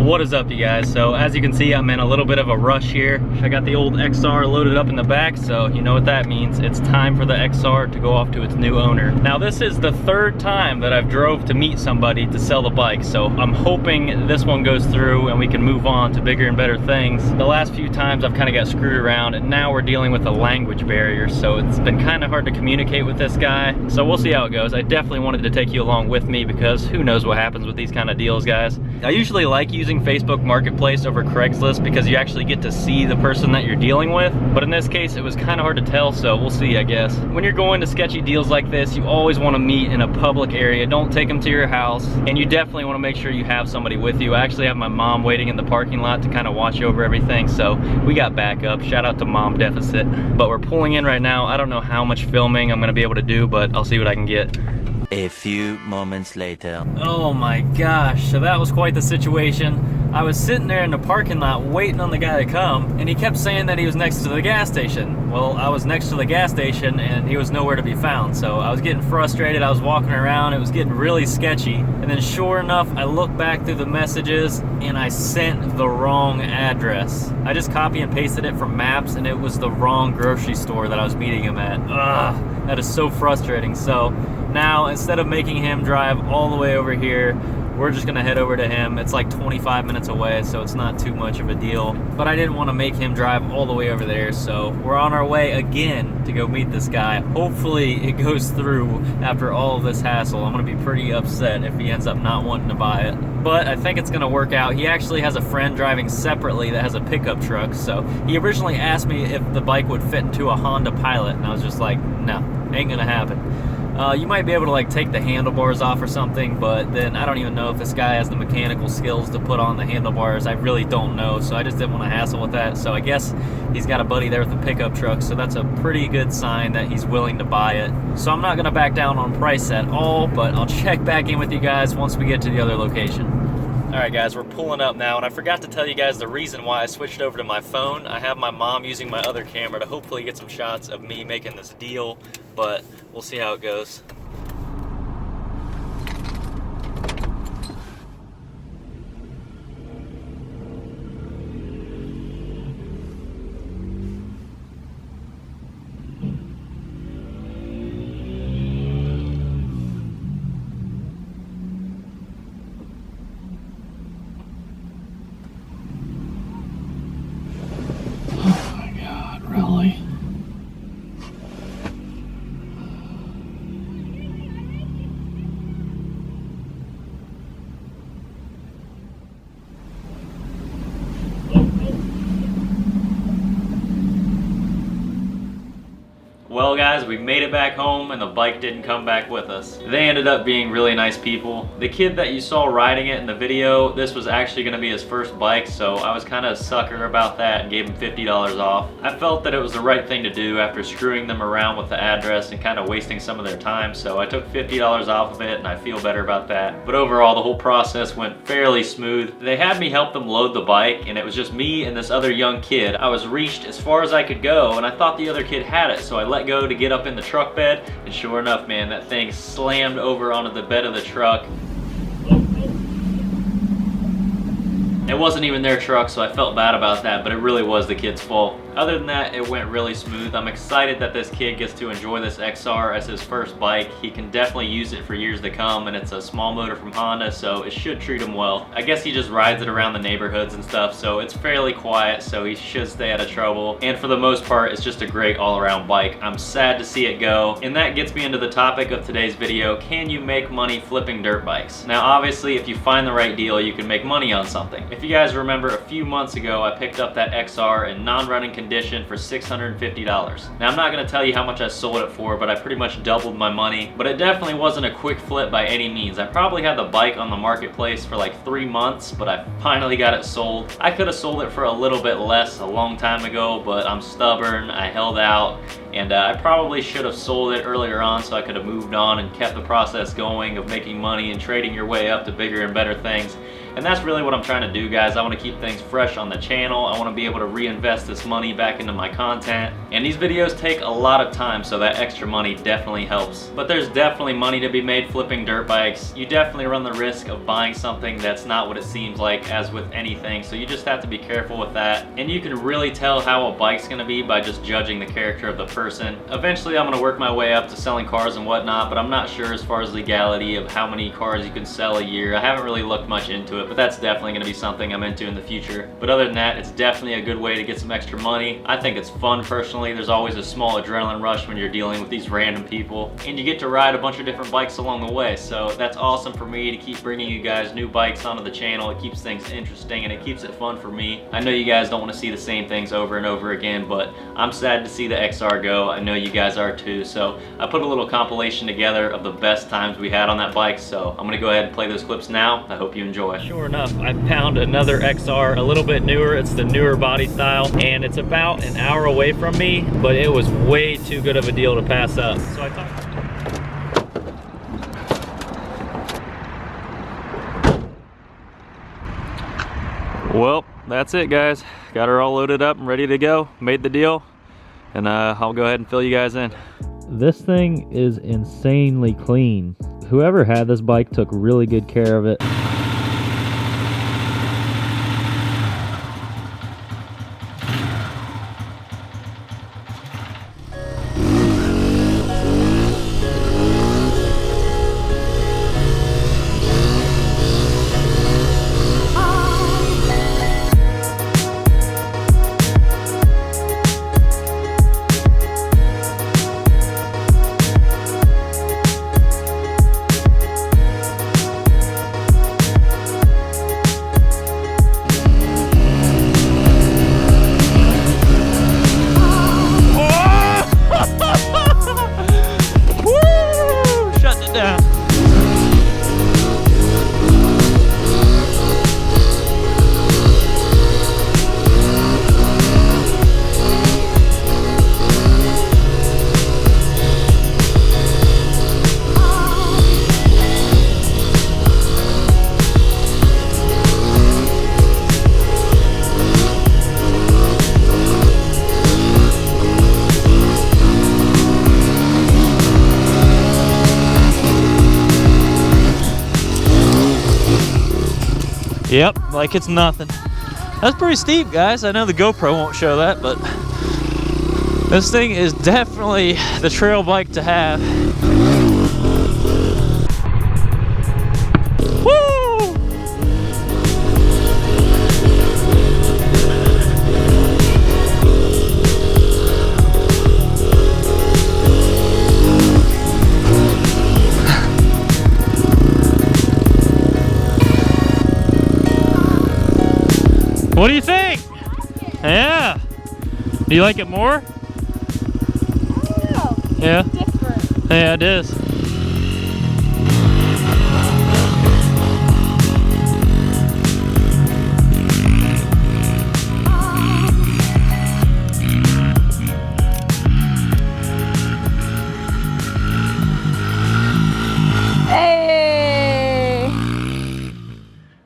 What is up, you guys? So as you can see, I'm in a little bit of a rush here. I got the old XR loaded up in the back, so you know what that means. It's time for the XR to go off to its new owner. Now this is the third time that I've drove to meet somebody to sell the bike, so I'm hoping this one goes through and we can move on to bigger and better things. The last few times I've kind of got screwed around, and now we're dealing with a language barrier, so it's been kind of hard to communicate with this guy. So we'll see how it goes. I definitely wanted to take you along with me because who knows what happens with these kind of deals, guys. I usually like using Facebook Marketplace over Craigslist because you actually get to see the person that you're dealing with, but in this case it was kind of hard to tell, so we'll see, I guess. When you're going to sketchy deals like this, you always want to meet in a public area. Don't take them to your house, and you definitely want to make sure you have somebody with you. I actually have my mom waiting in the parking lot to kind of watch over everything, so we got backup. Shout out to Mom Deficit. But we're pulling in right now. I don't know how much filming I'm going to be able to do, but I'll see what I can get. A few moments later. Oh my gosh, so that was quite the situation. I was sitting there in the parking lot waiting on the guy to come, and he kept saying that he was next to the gas station. Well, I was next to the gas station and he was nowhere to be found, so I was getting frustrated. I was walking around, it was getting really sketchy, and then sure enough, I looked back through the messages and I sent the wrong address. I just copy and pasted it from maps, and it was the wrong grocery store that I was meeting him at. Ugh, that is so frustrating. So now, instead of making him drive all the way over here, we're just gonna head over to him. It's like 25 minutes away, so it's not too much of a deal. But I didn't want to make him drive all the way over there, so we're on our way again to go meet this guy. Hopefully it goes through after all of this hassle. I'm gonna be pretty upset if he ends up not wanting to buy it. But I think it's gonna work out. He actually has a friend driving separately that has a pickup truck, so he originally asked me if the bike would fit into a Honda Pilot, and I was just like, no, ain't gonna happen. You might be able to like take the handlebars off or something, but then I don't even know if this guy has the mechanical skills to put on the handlebars. I really don't know, so I just didn't want to hassle with that. So I guess he's got a buddy there with a pickup truck, so that's a pretty good sign that he's willing to buy it. So I'm not going to back down on price at all, but I'll check back in with you guys once we get to the other location. Alright guys, we're pulling up now, and I forgot to tell you guys the reason why I switched over to my phone. I have my mom using my other camera to hopefully get some shots of me making this deal, but we'll see how it goes. Really? Well guys, we made it back home and the bike didn't come back with us. They ended up being really nice people. The kid that you saw riding it in the video, this was actually gonna be his first bike, so I was kind of a sucker about that and gave him $50 off. I felt that it was the right thing to do after screwing them around with the address and kind of wasting some of their time, so I took $50 off of it and I feel better about that. But overall, the whole process went fairly smooth. They had me help them load the bike, and it was just me and this other young kid. I was reached as far as I could go, and I thought the other kid had it, so I let go to get up in the truck bed, and sure enough, man, that thing slammed over onto the bed of the truck. It wasn't even their truck, so I felt bad about that, but it really was the kid's fault. Other than that, it went really smooth. I'm excited that this kid gets to enjoy this XR as his first bike. He can definitely use it for years to come, and it's a small motor from Honda, so it should treat him well. I guess he just rides it around the neighborhoods and stuff, so it's fairly quiet, so he should stay out of trouble. And for the most part, it's just a great all-around bike. I'm sad to see it go, and that gets me into the topic of today's video. Can you make money flipping dirt bikes? Now, obviously, if you find the right deal, you can make money on something. If you guys remember, a few months ago, I picked up that XR in non-running condition for $650. Now, I'm not going to tell you how much I sold it for, but I pretty much doubled my money. But it definitely wasn't a quick flip by any means. I probably had the bike on the marketplace for like 3 months, but I finally got it sold. I could have sold it for a little bit less a long time ago, but I'm stubborn. I held out, and I probably should have sold it earlier on so I could have moved on and kept the process going of making money and trading your way up to bigger and better things. And that's really what I'm trying to do, guys. I want to keep things fresh on the channel. I want to be able to reinvest this money back into my content. And these videos take a lot of time, so that extra money definitely helps. But there's definitely money to be made flipping dirt bikes. You definitely run the risk of buying something that's not what it seems like, as with anything. So you just have to be careful with that. And you can really tell how a bike's gonna be by just judging the character of the person. Eventually I'm gonna work my way up to selling cars and whatnot, but I'm not sure as far as legality of how many cars you can sell a year. I haven't really looked much into it, but that's definitely gonna be something I'm into in the future. But other than that, it's definitely a good way to get some extra money. I think it's fun personally. There's always a small adrenaline rush when you're dealing with these random people, and you get to ride a bunch of different bikes along the way. So that's awesome for me to keep bringing you guys new bikes onto the channel. It keeps things interesting and it keeps it fun for me. I know you guys don't want to see the same things over and over again, but I'm sad to see the XR go. I know you guys are too. So I put a little compilation together of the best times we had on that bike. So I'm gonna go ahead and play those clips now. I hope you enjoy. Sure enough, I found another XR, a little bit newer. It's the newer body style, and it's about an hour away from me, but it was way too good of a deal to pass up. So I thought, well, that's it, guys. Got her all loaded up and ready to go. Made the deal, and I'll go ahead and fill you guys in. This thing is insanely clean. Whoever had this bike took really good care of it. Yep, like it's nothing. That's pretty steep, guys. I know the GoPro won't show that, but this thing is definitely the trail bike to have. Woo! What do you think? Yeah. Do you like it more? I don't know. Yeah. It's different. Yeah, it is.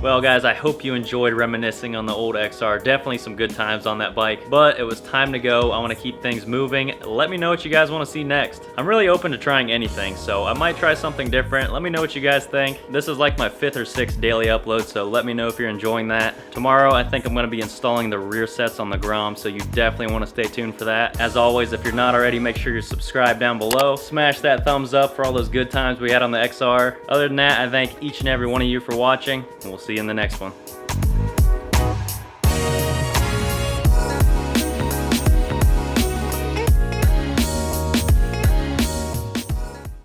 Well guys, I hope you enjoyed reminiscing on the old XR. Definitely some good times on that bike, but it was time to go. I want to keep things moving. Let me know what you guys want to see next. I'm really open to trying anything, so I might try something different. Let me know what you guys think. This is like my 5th or 6th daily upload, so let me know if you're enjoying that. Tomorrow, I think I'm going to be installing the rear sets on the Grom, so you definitely want to stay tuned for that. As always, if you're not already, make sure you're subscribed down below. Smash that thumbs up for all those good times we had on the XR. Other than that, I thank each and every one of you for watching, and we'll see you in the next one.